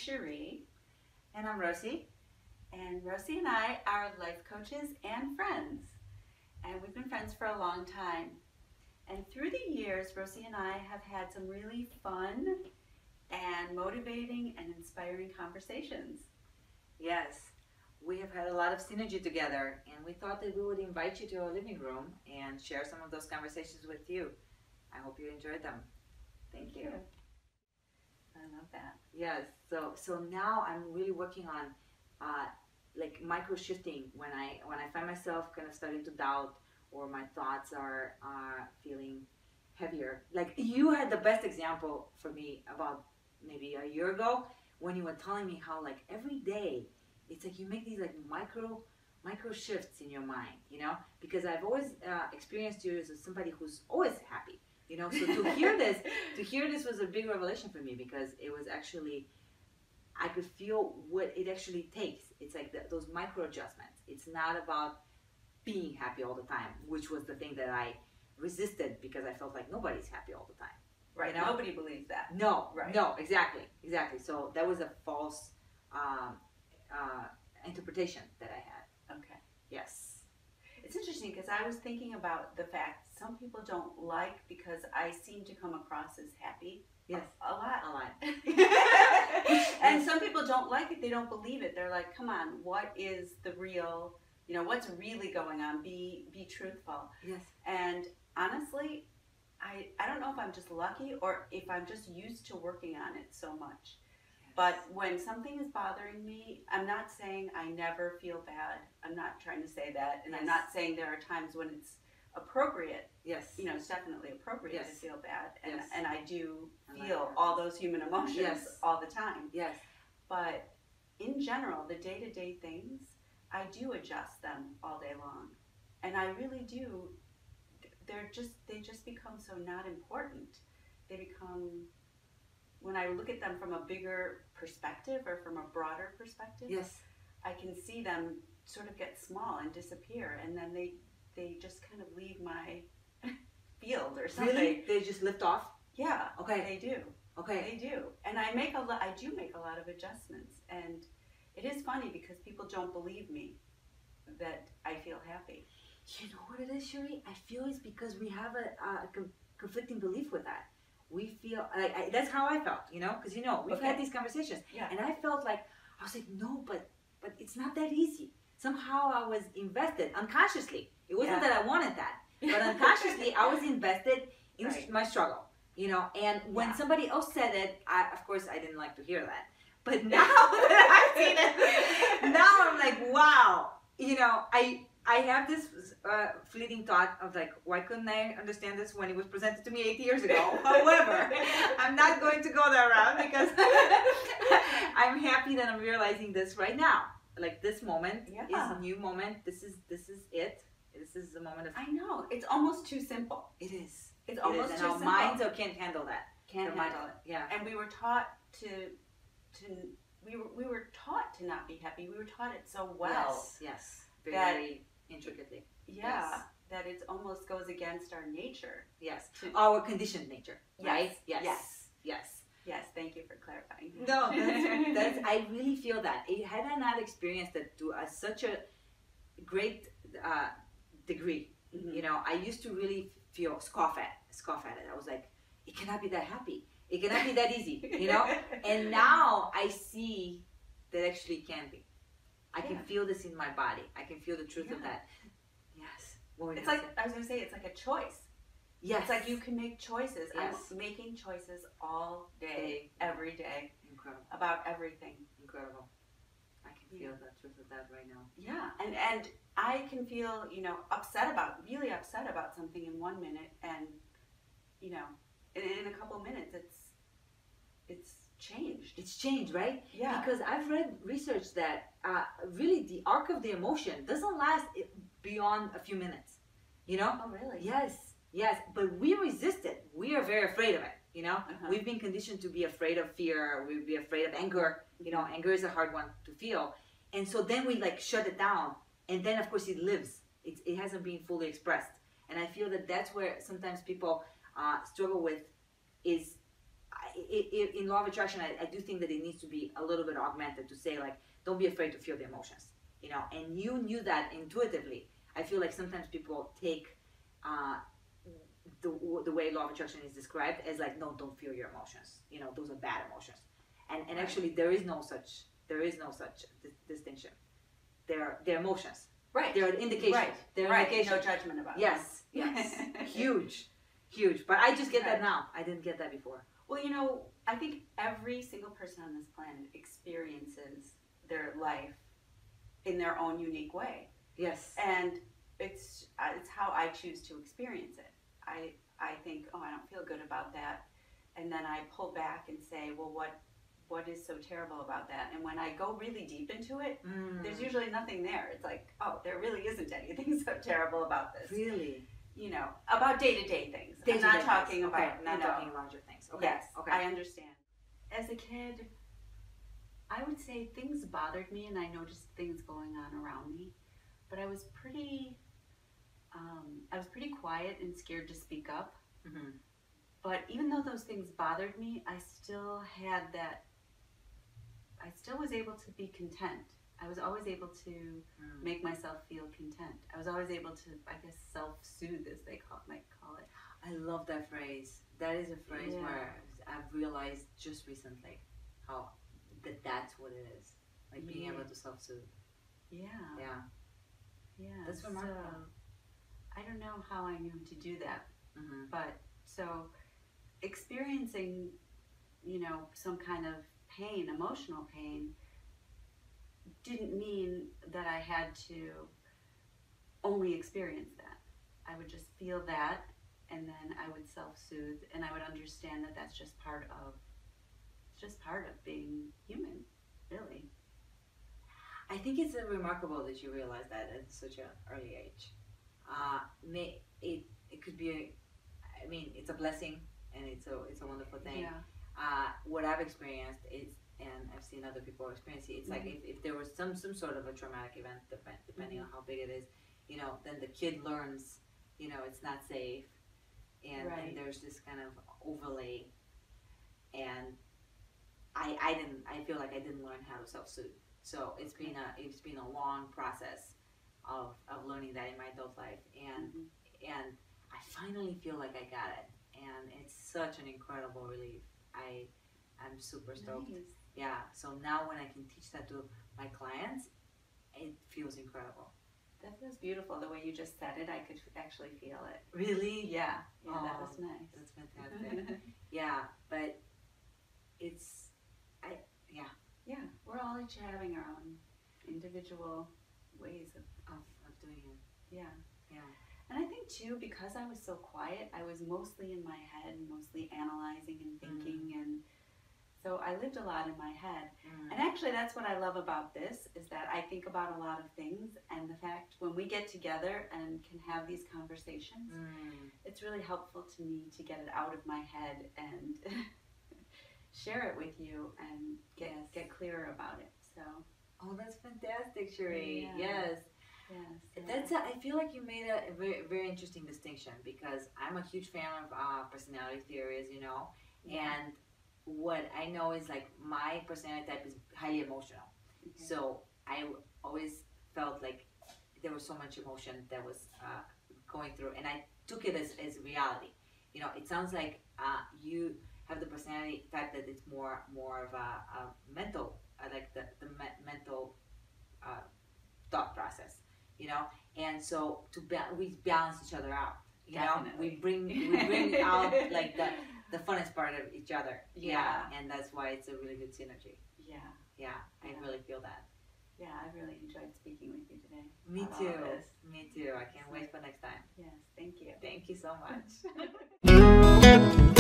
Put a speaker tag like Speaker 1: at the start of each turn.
Speaker 1: Cherie.
Speaker 2: And I'm Rosie.
Speaker 1: And Rosie and I are life coaches and friends. And we've been friends for a long time. And through the years, Rosie and I have had some really fun and motivating and inspiring conversations.
Speaker 2: Yes, we have had a lot of synergy together, and we thought that we would invite you to our living room and share some of those conversations with you. I hope you enjoyed them. Thank you.
Speaker 1: I love that.
Speaker 2: Yes, so now I'm really working on like micro-shifting when I find myself kind of starting to doubt, or my thoughts are feeling heavier. Like you had the best example for me about maybe a year ago when you were telling me how like every day it's like you make these like micro shifts in your mind, you know, because I've always experienced you as somebody who's always happy, you know. So to hear this was a big revelation for me, because it was actually, I could feel what it actually takes. It's like those micro adjustments. It's not about being happy all the time, which was the thing that I resisted because I felt like nobody's happy all the time.
Speaker 1: Right.
Speaker 2: You know?
Speaker 1: Nobody believes that.
Speaker 2: No.
Speaker 1: Right.
Speaker 2: No. Exactly. So that was a false interpretation that I had.
Speaker 1: Okay.
Speaker 2: Yes.
Speaker 1: It's interesting because I was thinking about the fact some people don't like because I seem to come across as happy.
Speaker 2: Yes.
Speaker 1: A lot.
Speaker 2: A lot.
Speaker 1: And some people don't like it. They don't believe it. They're like, come on, what is the real, you know, what's really going on? Be truthful.
Speaker 2: Yes.
Speaker 1: And honestly, I don't know if I'm just lucky or if I'm just used to working on it so much. Yes. But when something is bothering me, I'm not saying I never feel bad. I'm not trying to say that. And yes. I'm not saying there are times when it's appropriate.
Speaker 2: Yes.
Speaker 1: You know, it's definitely appropriate
Speaker 2: yes.
Speaker 1: to feel bad. And,
Speaker 2: yes.
Speaker 1: and I do feel all those human emotions
Speaker 2: yes.
Speaker 1: all the time.
Speaker 2: Yes.
Speaker 1: But in general, the day-to-day things, I do adjust them all day long. And I really do. They just become so not important. They become, when I look at them from a bigger perspective or from a broader perspective,
Speaker 2: yes.
Speaker 1: I can see them sort of get small and disappear, and then they just kind of leave my field or something.
Speaker 2: Really? They just lift off?
Speaker 1: Yeah.
Speaker 2: Okay.
Speaker 1: They do.
Speaker 2: Okay.
Speaker 1: They do. And I do make a lot of adjustments, and it is funny because people don't believe me that I feel happy.
Speaker 2: You know what it is, Cherie? I feel it's because we have a conflicting belief with that. We feel, that's how I felt, you know? Because, you know, we've had these conversations.
Speaker 1: Yeah.
Speaker 2: And I felt like, I was like, no, but it's not that easy. Somehow I was invested, unconsciously. It wasn't that I wanted that. But unconsciously, I was invested in my struggle, you know? And when somebody else said it, of course, I didn't like to hear that. But now that I've seen it, now I'm like, wow. You know, I have this fleeting thought of like, why couldn't I understand this when it was presented to me 8 years ago? However, I'm not going to go that route because I'm happy that I'm realizing this right now. Like this moment is a new moment. This is it. This is the moment of.
Speaker 1: I know. It's almost too simple.
Speaker 2: It is.
Speaker 1: It's almost too simple.
Speaker 2: And our minds can't handle that.
Speaker 1: Can't handle it.
Speaker 2: Yeah.
Speaker 1: And we were taught we were taught to not be happy. We were taught it so well.
Speaker 2: Yes. Very intricately.
Speaker 1: Yeah. Yes. That it almost goes against our nature.
Speaker 2: Yes. Our conditioned nature. Right?
Speaker 1: Yes.
Speaker 2: Yes.
Speaker 1: Yes. Thank you for clarifying.
Speaker 2: No, that's I really feel that. Had I not experienced it to such a great degree, you know, I used to really scoff at it. I was like, it cannot be that happy. It cannot be that easy, you know? And now I see that actually it can be. I can feel this in my body. I can feel the truth of that. Yes.
Speaker 1: It's like, I was going to say, it's like a choice.
Speaker 2: Yes.
Speaker 1: It's like you can make choices.
Speaker 2: Yes.
Speaker 1: I'm making choices all day, every day.
Speaker 2: Incredible.
Speaker 1: About everything.
Speaker 2: Incredible. I can feel the truth of that right now.
Speaker 1: Yeah. And I can feel, you know, really upset about something in 1 minute, and, you know, in a couple minutes it's changed.
Speaker 2: It's changed, right?
Speaker 1: Yeah.
Speaker 2: Because I've read research that really the arc of the emotion doesn't last beyond a few minutes. You know?
Speaker 1: Oh, really?
Speaker 2: Yes. But we resist it. We are very afraid of it. You know? We've been conditioned to be afraid of fear. We'd be afraid of anger. You know, anger is a hard one to feel. And so then we like shut it down. And then of course it lives. It hasn't been fully expressed. And I feel that that's where sometimes people struggle with is in law of attraction, I do think that it needs to be a little bit augmented to say like, don't be afraid to feel the emotions, you know. And you knew that intuitively. I feel like sometimes people take the way law of attraction is described as like, no, don't feel your emotions, you know, those are bad emotions. And actually there is no such distinction. They're emotions.
Speaker 1: Right.
Speaker 2: They're an indication.
Speaker 1: Right.
Speaker 2: They're
Speaker 1: right.
Speaker 2: indication.
Speaker 1: No judgment about
Speaker 2: yes. Yes. Huge. But I just get that now. I didn't get that before.
Speaker 1: Well, you know, I think every single person on this planet experiences their life in their own unique way.
Speaker 2: Yes.
Speaker 1: And it's how I choose to experience it. I think, oh, I don't feel good about that. And then I pull back and say, well, what is so terrible about that? And when I go really deep into it, there's usually nothing there. It's like, oh, there really isn't anything so terrible about this.
Speaker 2: Really?
Speaker 1: You know, about day-to-day things. I'm not talking about,
Speaker 2: okay. Not talking larger things. Okay.
Speaker 1: Yes,
Speaker 2: okay.
Speaker 1: I understand. As a kid, I would say things bothered me and I noticed things going on around me, but I was pretty quiet and scared to speak up.
Speaker 2: Mm-hmm.
Speaker 1: But even though those things bothered me, I still was able to be content. I was always able to make myself feel content. I was always able to, I guess, self-soothe, as they might call it.
Speaker 2: I love that phrase. That is a phrase where I've realized just recently how that's what it is. Like being able to self-soothe.
Speaker 1: Yeah.
Speaker 2: Yeah.
Speaker 1: Yeah.
Speaker 2: That's remarkable.
Speaker 1: I don't know how I knew to do that, but so experiencing, you know, some kind of pain, emotional pain, didn't mean that I had to only experience that. I would just feel that, and then I would self-soothe, and I would understand that that's just part of being human, really.
Speaker 2: I think it's remarkable that you realize that at such an early age. It could be it's a blessing, and it's a wonderful thing.
Speaker 1: Yeah.
Speaker 2: What I've experienced is, and I've seen other people experience it, it's like if there was some sort of a traumatic event, depending on how big it is, you know, then the kid learns, you know, it's not safe, and there's this kind of overlay, and I feel like I didn't learn how to self-soothe. So it's been a long process of learning that in my adult life, and I finally feel like I got it, and it's such an incredible relief. I'm super stoked.
Speaker 1: Nice.
Speaker 2: Yeah. So now when I can teach that to my clients, it feels incredible.
Speaker 1: That feels beautiful. The way you just said it, I could actually feel it.
Speaker 2: Really?
Speaker 1: Yeah. Yeah, that was nice.
Speaker 2: That's fantastic. Yeah, but
Speaker 1: Yeah, we're all each having our own individual ways of
Speaker 2: doing it.
Speaker 1: Yeah.
Speaker 2: Yeah.
Speaker 1: And I think too, because I was so quiet, I was mostly in my head, mostly analyzing and thinking, and so I lived a lot in my head. And actually that's what I love about this, is that I think about a lot of things, and the fact when we get together and can have these conversations, it's really helpful to me to get it out of my head and share it with you and get clearer about it. So
Speaker 2: that's fantastic, Sheree.
Speaker 1: Yeah.
Speaker 2: Yes.
Speaker 1: Yes.
Speaker 2: I feel like you made a very, very interesting distinction, because I'm a huge fan of personality theories, you know, and what I know is like my personality type is highly emotional. So I always felt like there was so much emotion that was going through, and I took it as reality. You know, it sounds like you have the personality type that it's more of a mental, like the mental thought process, you know, and so we balance each other out. You know, we bring out like the funnest part of each other. Yeah, and that's why it's a really good synergy. Yeah, I really feel that.
Speaker 1: Yeah, I really enjoyed speaking with you today.
Speaker 2: Me too. I can't wait for next time.
Speaker 1: Yes, thank you.
Speaker 2: Thank you so much.